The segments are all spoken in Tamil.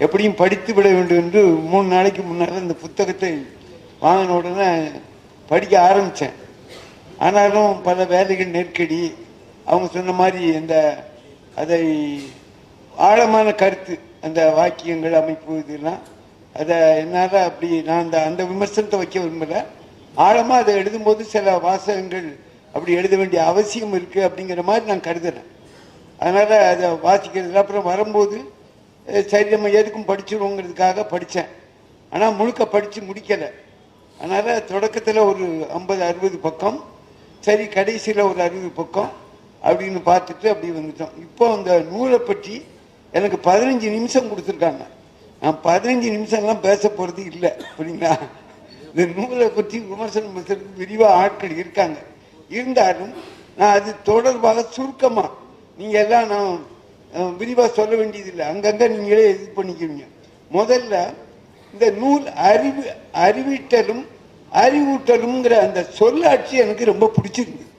எப்படியும் படித்து விட வேண்டும் என்று 3 நாளைக்கு முன்னால் இந்த புத்தகத்தை வாங்கின உடனே படிக்க ஆரம்பித்தேன். ஆனாலும் பல வேலைகள் நெருக்கடி, அவங்க சொன்ன மாதிரி அதை ஆழமான கருத்து, அந்த வாக்கியங்கள் அமைப்பு இதெல்லாம் அதை என்னால் அப்படி நான் அந்த விமர்சனத்தை வைக்க விரும்பலை. ஆழமாக அதை எழுதும்போது சில வாசகங்கள் அப்படி எழுத வேண்டிய அவசியம் இருக்குது அப்படிங்கிற மாதிரி நான் கருதுறேன். அதனால் அதை வாசிக்கிறது. அப்புறம் வரும்போது சரி நம்ம எதுக்கும் படிச்சிடுவோங்கிறதுக்காக படித்தேன். ஆனால் முழுக்க படித்து முடிக்கலை. அதனால் தொடக்கத்தில் ஒரு 50-60 பக்கம், சரி கடைசியில் ஒரு 60 பக்கம் அப்படின்னு பார்த்துட்டு அப்படி வந்துட்டோம். இப்போ அந்த நூலை பற்றி எனக்கு 15 நிமிஷம் கொடுத்துருக்காங்க. நான் 15 நிமிஷம்லாம் பேச போகிறது இல்லை. அப்படிங்களா? இந்த நூலை பற்றி விமர்சனம் பேசுறதுக்கு விரிவாக ஆட்கள் இருக்காங்க. இருந்தாலும் நான் அது தொடர்பாக சுருக்கமாக, நீங்கள் எல்லாம் நான் விரிவாக சொல்ல வேண்டியதில்லை, அங்கங்கே நீங்களே இது பண்ணிக்கிறீங்க. முதல்ல இந்த நூல் அறிவிட்டலும் அறிவூட்டலும்ங்கிற அந்த சொல்லாட்சி எனக்கு ரொம்ப பிடிச்சிருந்தது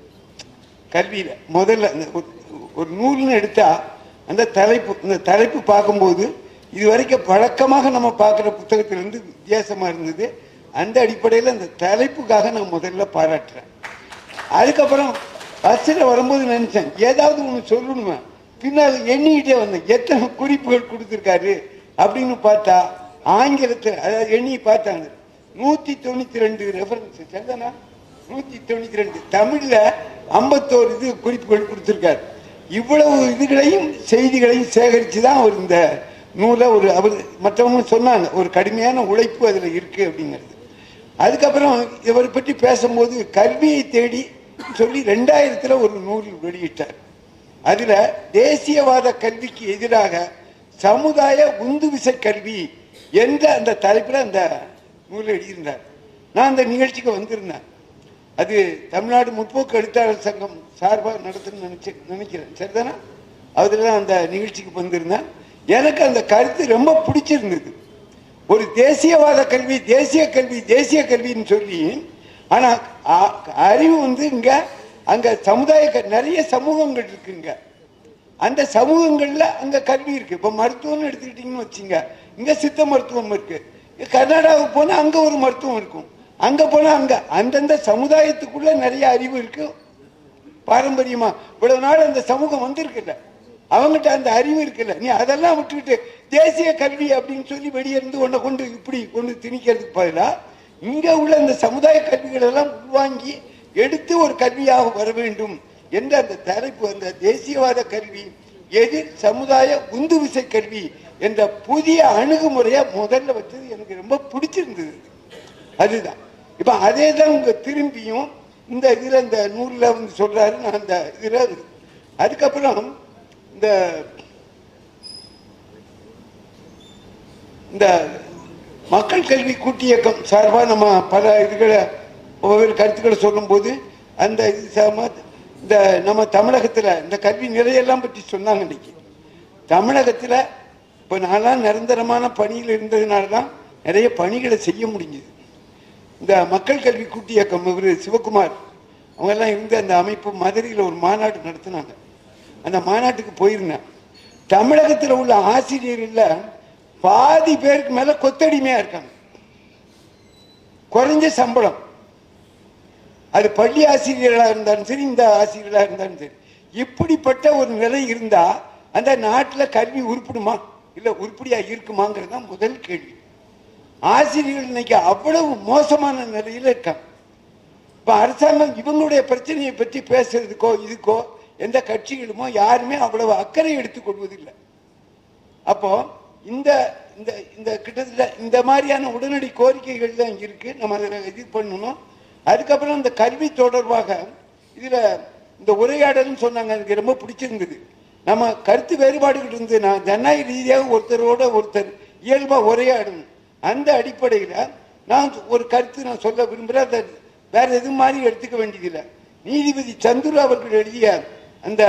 கல்வியில். முதல்ல ஒரு நூல்னு எடுத்தா அந்த தலைப்பு பார்க்கும்போது இது வரைக்கும் பழக்கமாக நம்ம பார்க்குற புத்தகத்திலிருந்து வித்தியாசமாக இருந்தது. அந்த அடிப்படையில் அந்த தலைப்புக்காக நான் முதல்ல பாராட்டுறேன். அதுக்கப்புறம் பஸ்ஸில் வரும்போது நினச்சேன் ஏதாவது ஒன்று சொல்லணுமே, பின்னால் எண்ணிக்கிட்டே வந்தேன் எத்தனை குறிப்புகள் கொடுத்துருக்காரு அப்படின்னு. பார்த்தா ஆங்கிலத்தில், அதாவது எண்ணி பார்த்தாங்க 192 ரெஃபரன்ஸ், சரிதானா? 192. தமிழில் 51 இது குறிப்புகள் கொடுத்துருக்காரு. இவ்வளவு இதுகளையும் செய்திகளையும் சேகரித்து தான் அவர் இந்த நூலை அவர் மற்றவங்க சொன்னாங்க ஒரு கடுமையான உழைப்பு அதில் இருக்குது அப்படிங்கிறது. அதுக்கப்புறம் இவரை பற்றி பேசும்போது கல்வியை தேடி சொல்லி 2000 ஒரு நூல் வெளியிட்டார். அதில் தேசியவாத கல்விக்கு எதிராக சமுதாய உந்துவிசை கல்வி என்ற அந்த தலைப்பில் அந்த நூலை எழுதியிருந்தார். நான் அந்த நிகழ்ச்சிக்கு வந்திருந்தேன். அது தமிழ்நாடு முற்போக்கு எழுத்தாளர் சங்கம் சார்பாக நடத்துன்னு நினைக்கிறேன், சரிதானா? அதில் தான் அந்த நிகழ்ச்சிக்கு வந்திருந்தேன். எனக்கு அந்த கருத்து ரொம்ப பிடிச்சிருந்தது. ஒரு தேசியவாத கல்வி, தேசிய கல்வி, தேசிய கல்வின்னு சொல்லி, ஆனால் அறிவு இங்கே அங்கே சமுதாய நிறைய சமூகங்கள் இருக்குங்க. அந்த சமூகங்களில் அங்கே கல்வி இருக்குது. இப்போ மருத்துவம்னு எடுத்துக்கிட்டிங்கன்னு வச்சுங்க, இங்கே சித்த மருத்துவம் இருக்குது. கர்நாடகாவுக்கு போனால் அங்கே ஒரு மருத்துவம் இருக்கும். அங்கே போனால் அங்கே அந்தந்த சமுதாயத்துக்குள்ளே நிறைய அறிவு இருக்குது. பாரம்பரியமாக இவ்வளவு நாள் அந்த சமூகம் வந்திருக்குல்ல, அவங்ககிட்ட அந்த அறிவு இருக்குல்ல. நீ அதெல்லாம் விட்டுக்கிட்டு தேசிய கல்வி அப்படின்னு சொல்லி வெளியிருந்து ஒன்றை கொண்டு இப்படி கொண்டு திணிக்கிறதுக்கு பதிலாக இங்கே உள்ள அந்த சமுதாய கல்விகள் எல்லாம் உள்வாங்கி எடுத்து ஒரு கல்வியாக வர வேண்டும் என்ற அந்த தலைப்பு, அந்த தேசியவாத கல்வி எதிர் சமுதாய உந்துவிசை கல்வி என்ற புதிய அணுகுமுறையை முதல்ல வச்சது எனக்கு ரொம்ப பிடிச்சிருந்தது. அதுதான் இப்போ அதே தான் உங்க திரும்பியும் இந்த இதில் இந்த நூலில் சொல்றாரு. நான் அந்த இதில் அதுக்கப்புறம் இந்த மக்கள் கல்வி கூட்டு இயக்கம் சார்பாக நம்ம பல இதுகளை ஒவ்வொரு கருத்துக்களை சொல்லும்போது அந்த இந்த நம்ம தமிழகத்தில் இந்த கல்வி நிலையெல்லாம் பற்றி சொன்னாங்க. இன்னைக்கு தமிழகத்தில் இப்போ நான்லாம் நிரந்தரமான பணியில் இருந்ததுனால தான் நிறைய பணிகளை செய்ய முடிஞ்சது. இந்த மக்கள் கல்வி கூட்டு இயக்கம் இவர் சிவகுமார் அவங்கெல்லாம் இருந்து அந்த அமைப்பு மதுரையில் ஒரு மாநாடு நடத்தினாங்க. அந்த மாநாட்டுக்கு போயிருந்தேன். தமிழகத்தில் உள்ள ஆசிரியர்கள் பாதி பேருக்கு மேல கொத்தடிமையா இருக்காங்க, குறைஞ்ச சம்பளம். அது பள்ளி ஆசிரியர்களாக இருந்தாலும் சரி, இந்த ஆசிரியர்களாக இருந்தாலும் சரி. இப்படிப்பட்ட ஒரு நிலை இருந்தா அந்த நாட்டில் கல்வி உருப்பிடுமா இல்லை உருப்படியா இருக்குமாங்கிறது தான் முதல் கேள்வி. ஆசிரியர்கள் இன்னைக்கு அவ்வளவு மோசமான நிலையில் இருக்காங்க. இப்போ அரசாங்கம் இவங்களுடைய பிரச்சனையை பற்றி பேசுறதுக்கோ இதுக்கோ எந்த கட்சிகளுமோ யாருமே அவ்வளவு அக்கறை எடுத்துக்கொள்வதில்லை. அப்போ இந்த இந்த இந்த கிட்டத்தட்ட இந்த மாதிரியான உடனடி கோரிக்கைகள் தான் இருக்கு. நம்ம அதில் இது பண்ணணும். அதுக்கப்புறம் இந்த கல்வி தொடர்பாக இதில் இந்த உரையாடல்னு சொன்னாங்க, எனக்கு ரொம்ப பிடிச்சிருந்தது. நம்ம கருத்து வேறுபாடுகள் இருந்து நான் ஜனநாயக ரீதியாக ஒருத்தரோட ஒருத்தர் இயல்பாக உரையாடணும். அந்த அடிப்படையில் நான் ஒரு கருத்து நான் சொல்ல விரும்புகிறேன். அதை வேற எதுவும் மாதிரி எடுத்துக்க வேண்டியதில்லை. நீதிபதி சந்துரு அவர்கள் எழுதிய அந்த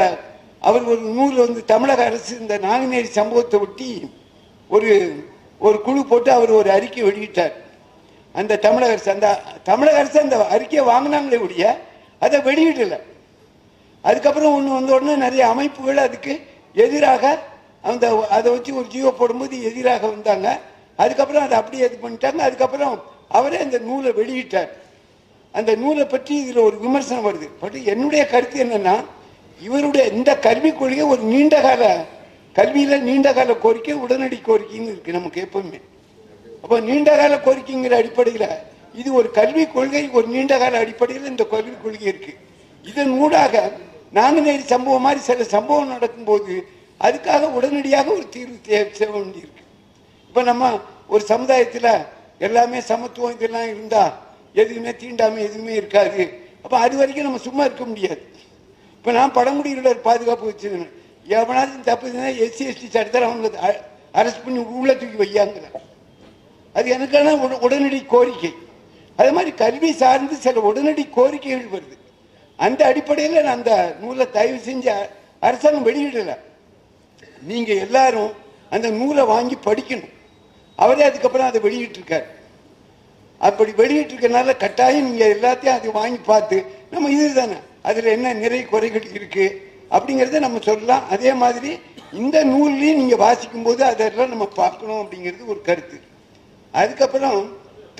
அவர் ஒரு நூல் தமிழக அரசு இந்த நாங்குநேரி சம்பவத்தை ஒட்டி ஒரு குழு போட்டு அவர் ஒரு அறிக்கை வெளியிட்டார். அந்த தமிழக அரசு அந்த அறிக்கையை வாங்கினாங்களே ஒழிய அதை வெளியிடலை. அதுக்கப்புறம் ஒன்று வந்த உடனே நிறைய அமைப்புகள் அதுக்கு எதிராக அந்த அதை வச்சு ஒரு ஜியோ போடும்போது எதிராக வந்தாங்க. அதுக்கப்புறம் அதை அப்படியே இது பண்ணிட்டாங்க. அதுக்கப்புறம் அவரே அந்த நூலை வெளியிட்டார். அந்த நூலை பற்றி இதில் ஒரு விமர்சனம் வருது. பட் என்னுடைய கருத்து என்னன்னா, இவருடைய இந்த கல்விக் கொள்கை ஒரு நீண்டகால கல்வியில நீண்டகால கோரிக்கை, உடனடி கோரிக்கைன்னு இருக்கு நமக்கு எப்பவுமே. அப்போ நீண்டகால கோரிக்கைங்கிற அடிப்படையில் இது ஒரு கல்விக் கொள்கை, ஒரு நீண்டகால அடிப்படையில் இந்த கல்விக் கொள்கை இருக்கு. இதன் ஊடாக நாங்குநேரி சம்பவம் மாதிரி சில சம்பவம் நடக்கும்போது அதுக்காக உடனடியாக ஒரு தீர்வு செய்ய வேண்டியிருக்கு. இப்போ நம்ம ஒரு சமுதாயத்தில் எல்லாமே சமத்துவம் இதெல்லாம் இருந்தா எதுவுமே தீண்டாமை எதுவுமே இருக்காது. அப்போ அது வரைக்கும் நம்ம சும்மா இருக்க முடியாது. இப்போ நான் பழங்குடியினர் பாதுகாப்பு வச்சுருக்கேன். எவனாச்சும் தப்புதுன்னா SC ST சட்டத்தில் அவங்க அரெஸ்ட் பண்ணி உள்ள தூக்கி வையாங்கிற. அது எனக்கான உடனடி கோரிக்கை. அதே மாதிரி கல்வி சார்ந்து சில உடனடி கோரிக்கைகள் வருது. அந்த அடிப்படையில் நான் அந்த நூலை தயவு செஞ்ச அரசாங்கம் வெளியிடலை. நீங்க எல்லாரும் அந்த நூலை வாங்கி படிக்கணும். அவரே அதுக்கப்புறம் அதை வெளியிட்டிருக்காரு. அப்படி வெளியிட்டிருக்கனால கட்டாயம் நீங்க எல்லாத்தையும் அதை வாங்கி பார்த்து நம்ம இதுதானே அதுல என்ன நிறை குறைகள் இருக்கு அப்படிங்கிறத நம்ம சொல்லலாம். அதே மாதிரி இந்த நூல்லையும் நீங்க வாசிக்கும் போது அதெல்லாம் நம்ம பார்க்கணும் அப்படிங்கிறது ஒரு கருத்து. அதுக்கப்புறம்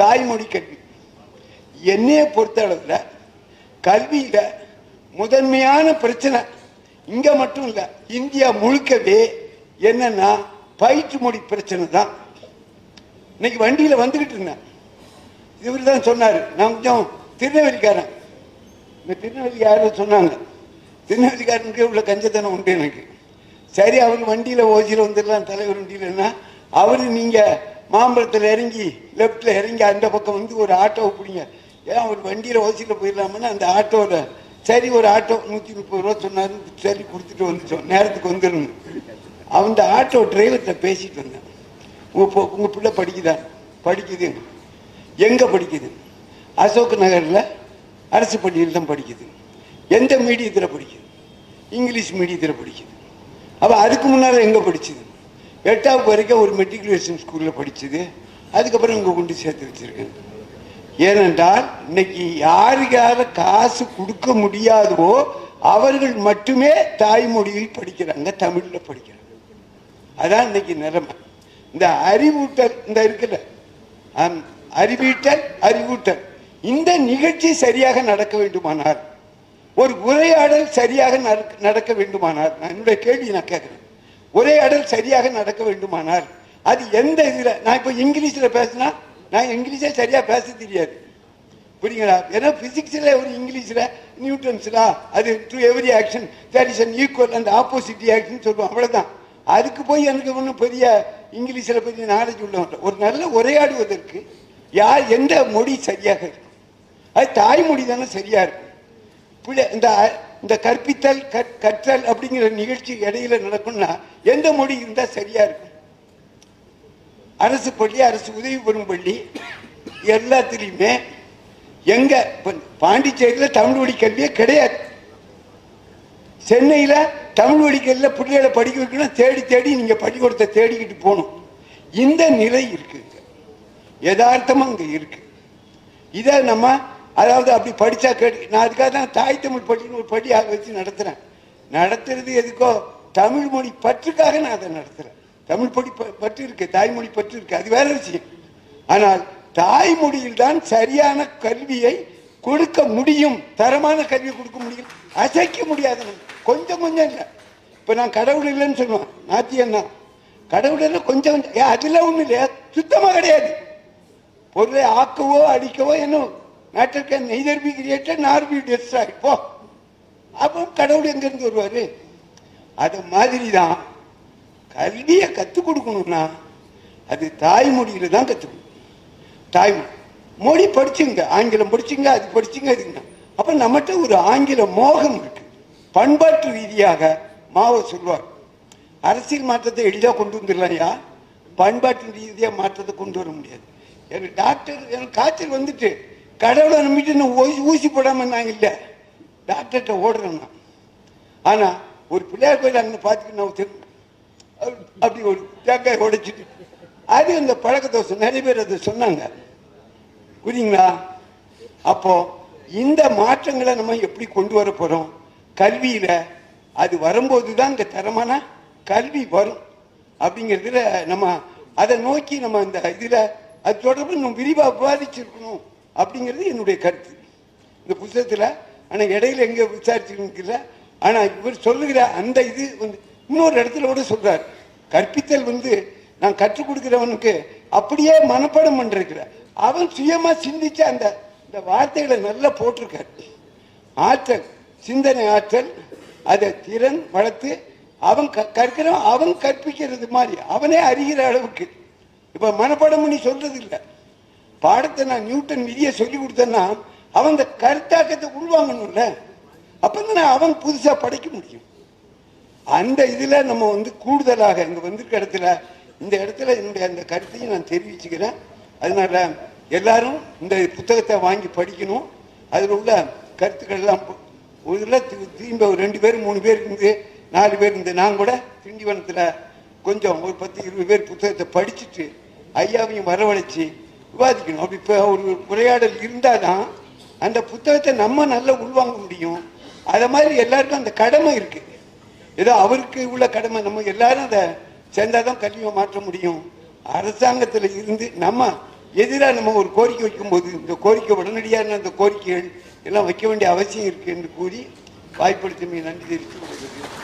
தாய்மொழி கல்வி. என்னைய பொறுத்த அளவுல கல்வியில முதன்மையான பிரச்சனை இங்க மட்டும் இல்ல, இந்தியா முழுக்கவே என்னன்னா பயிற்று மொழி பிரச்சனை தான். இன்னைக்கு வண்டியில வந்துகிட்டு இருந்தேன், இவர் தான் சொன்னாரு. நான் கொஞ்சம் திருநெல்வேலிக்காரன். இந்த திருநெல்வேலிக்காரர் சொன்னாங்க, திருநெல்வேலிக்காரனுக்கு உள்ள கஞ்சத்தனம் உண்டு எனக்கு. சரி, அவர் வண்டியில ஓசியில் வந்துடலாம் தலைவர் வண்டியிலன்னா, அவரு நீங்க மாம்பழத்தில் இறங்கி லெப்ட்ல இறங்கி அந்த பக்கம் வந்து ஒரு ஆட்டோவை பிடிங்க. ஏன் அவர் வண்டியில ஓசியில் போயிடலாம்னா அந்த ஆட்டோவில் சரி ஒரு ஆட்டோ 130 ரூபா சொன்னாரு. சரி கொடுத்துட்டு வந்துட்டோம், நேரத்துக்கு வந்துடணும். அந்த ஆட்டோ டிரைவர்கிட்ட பேசிட்டு வந்தேன். உங்க பிள்ளை படிக்குதா? படிக்குது. எங்க படிக்குது? அசோக் நகர்ல அரசு பள்ளியில் தான் படிக்குது. எந்த மீடியத்தில் படிக்குது? இங்கிலீஷ் மீடியத்தில் படிக்குது. அப்ப அதுக்கு முன்னால எங்க படிச்சுது? 8வது வரைக்கும் ஒரு மெட்ரிகுலேஷன் ஸ்கூல்ல படிச்சது. அதுக்கப்புறம் இங்க கொண்டு சேர்த்து வச்சிருக்கேன். ஏனென்றால் இன்னைக்கு யாருக்கால காசு கொடுக்க முடியாதோ அவர்கள் மட்டுமே தாய்மொழியில் படிக்கிறாங்க, தமிழ்ல படிக்கிறாங்க. அதான் இன்னைக்கு நிலைமை. இந்த அறிவூட்டல் இந்த இருக்குல்ல, அறிவீட்டல் அறிவூட்டல், இந்த நிகழ்ச்சி சரியாக நடக்க வேண்டுமானால், ஒரு உரையாடல் சரியாக நடக்க வேண்டுமானால், நான் என்னுடைய கேள்வி நான் கேட்கிறேன், உரையாடல் சரியாக நடக்க வேண்டுமானால் அது எந்த இதுல? நான் இப்ப இங்கிலீஷ்ல பேசினா நான் இங்கிலீஷே சரியா பேச தெரியாது, புரியுங்களா? ஏன்னா பிசிக்ஸ்ல ஒரு இங்கிலீஷ்ல நியூட்டன்ஸ்ல அது to every action there is an equal and opposite action சொல்லுவோம், அவ்வளவுதான். அதுக்கு போய் எனக்கு ஒன்றும் பெரிய இங்கிலீஷ்ல பெரிய நாலேஜ் உள்ளவங்க. ஒரு நல்ல உரையாடுவதற்கு யார் எந்த மொழி சரியாக இருக்கும்? அது தாய்மொழி தானே சரியா இருக்கும். இந்த கற்பித்தல் கற்றல் அப்படிங்கிற நிகழ்ச்சி இடையில நடக்கும்னா எந்த மொழி இருந்தா சரியா இருக்கும்? அரசு பள்ளி, அரசு உதவி பெறும் பள்ளி எல்லாத்திலையுமே எங்க பாண்டிச்சேரியில தமிழ் வழி கல்வியே கிடையாது. சென்னையில தமிழ் வழி கல்வியில பிள்ளைகளை படிக்க வைக்கணும், தேடி தேடி நீங்க பள்ளிக்கூடத்தை தேடிக்கிட்டு போகணும். இந்த நிலை இருக்கு, யதார்த்தமா அங்க இருக்கு. இதை நம்ம அதாவது அப்படி படிச்சா நான் அதுக்காக தான் தாய் தமிழ் பள்ளின்னு ஒரு பள்ளி வச்சு நடத்துறது எதுக்கோ தமிழ் மொழி பற்றுக்காக நான் அதை நடத்துறேன். தமிழ் மொழி பற்று இருக்கு, தாய்மொழி பற்று இருக்கு, அது வேற விஷயம். ஆனால் தாய்மொழியில் தான் சரியான கல்வியை கொடுக்க முடியும், தரமான கல்வியை கொடுக்க முடியும். அசைக்க முடியாது, கொஞ்சம் கொஞ்சம் இல்லை. இப்ப நான் கடவுள் இல்லைன்னு சொல்லுவேன், நாத்தியன்னா கடவுள் இல்லை கொஞ்சம் அதெல்லாம் ஒண்ணு இல்லையா, சுத்தமா கிடையாது. பொருளை ஆக்கவோ அடிக்கவோ என்ன matter can neither be created நார் பி டெஸ்ட்ராய்ட். போ, அப்போ கடவுள் எங்க இருந்து வருவாரு? அது மாதிரி தான் கல்வியை கற்றுக் கொடுக்கணும்னா அது தாய்மொழியில தான் கற்றுக்கணும். தாய்மொழி மொழி படிச்சுங்க, ஆங்கிலம் படிச்சுங்க, அது படிச்சுங்க, அதுங்க. அப்ப நம்மகிட்ட ஒரு ஆங்கில மோகம் இருக்கு. பண்பாட்டு ரீதியாக மாவோ சொல்வார், அரசியல் மாற்றத்தை எளிதாக கொண்டு வந்துடலாம்யா, பண்பாட்டு ரீதியாக மாற்றத்தை கொண்டு வர முடியாது. எனக்கு டாக்டர் எனக்கு காய்ச்சல் வந்துட்டு கடவுளை நம்பிட்டு நான் ஊசி போடாம நாங்க இல்லை, டாக்டர்கிட்ட ஓடுறேன் நான். ஆனா ஒரு பிள்ளையார் கோயில் அங்கே பார்த்துட்டு நான் அப்படி ஒரு தேங்காய் உடைச்சிட்டு, அது அந்த பழக்க தோசை நிறைய பேர் அதை சொன்னாங்க, புரியுங்களா? அப்போ இந்த மாற்றங்களை நம்ம எப்படி கொண்டு வர போறோம்? கல்வியில அது வரும்போதுதான் இந்த தரமான கல்வி வரும். அப்படிங்கிறதுல நம்ம அதை நோக்கி நம்ம இந்த இதில் அது தொடர்பு நம்ம விரிவாக விவாதிச்சிருக்கணும் அப்படிங்கிறது என்னுடைய கருத்து இந்த புத்தகத்தில். ஆனால் இடையில எங்கே விசாரிச்சுக்கல. ஆனால் இவர் சொல்லுகிற அந்த இது வந்து இன்னொரு இடத்துல கூட சொல்றார், கற்பித்தல் வந்து நான் கற்றுக் கொடுக்கிறவனுக்கு அப்படியே மனப்பாடம் பண்ணிருக்கிற அவன் சுயமா சிந்திச்ச அந்த வார்த்தைகளை நல்லா போட்டிருக்காரு. ஆற்றல், சிந்தனை ஆற்றல், அதை திறன் வளர்த்து அவன் கற்கிறான், அவன் கற்பிக்கிறது மாதிரி அவனே அறிகிற அளவுக்கு. இப்ப மனப்பாடம் பண்ணி சொல்றது இல்லை. பாடத்தை நான் நியூட்டன் விதியை சொல்லி கொடுத்தேன்னா அவன் இந்த கருத்தாக்கத்தை உள்வாங்கணும்ல, அப்பதானே அவன் புதுசா படைக்க முடியும். அந்த இதுல நம்ம வந்து கூடுதலாக இங்க வந்திருக்க இடத்துல இந்த இடத்துல என்னுடைய அந்த கருத்தையும் நான் தெரிவிச்சுக்கிறேன். அதனால எல்லாரும் இந்த புத்தகத்தை வாங்கி படிக்கணும். அதில் உள்ள கருத்துக்கள் எல்லாம் திரும்ப ஒரு 2 பேர் 3 பேர் இருந்து 4 பேர் இருந்து நான் கூட திண்டிவனத்தில் கொஞ்சம் ஒரு 10-20 பேர் புத்தகத்தை படிச்சுட்டு ஐயாவையும் வரவழைச்சி விவாதிக்கணும். அப்படி இப்போ ஒரு உரையாடல் இருந்தால் தான் அந்த புத்தகத்தை நம்ம நல்லா உள்வாங்க முடியும். அதை மாதிரி எல்லாருக்கும் அந்த கடமை இருக்கு. ஏதோ அவருக்கு உள்ள கடமை, நம்ம எல்லாரும் அதை சேர்ந்தாதான் கல்வியை மாற்ற முடியும். அரசாங்கத்தில் இருந்து நம்ம எதிராக நம்ம ஒரு கோரிக்கை வைக்கும்போது இந்த கோரிக்கை உடனடியாக அந்த கோரிக்கைகள் எல்லாம் வைக்க வேண்டிய அவசியம் இருக்கு என்று கூறி வாய்ப்படுத்தி நன்றி தெரிவித்து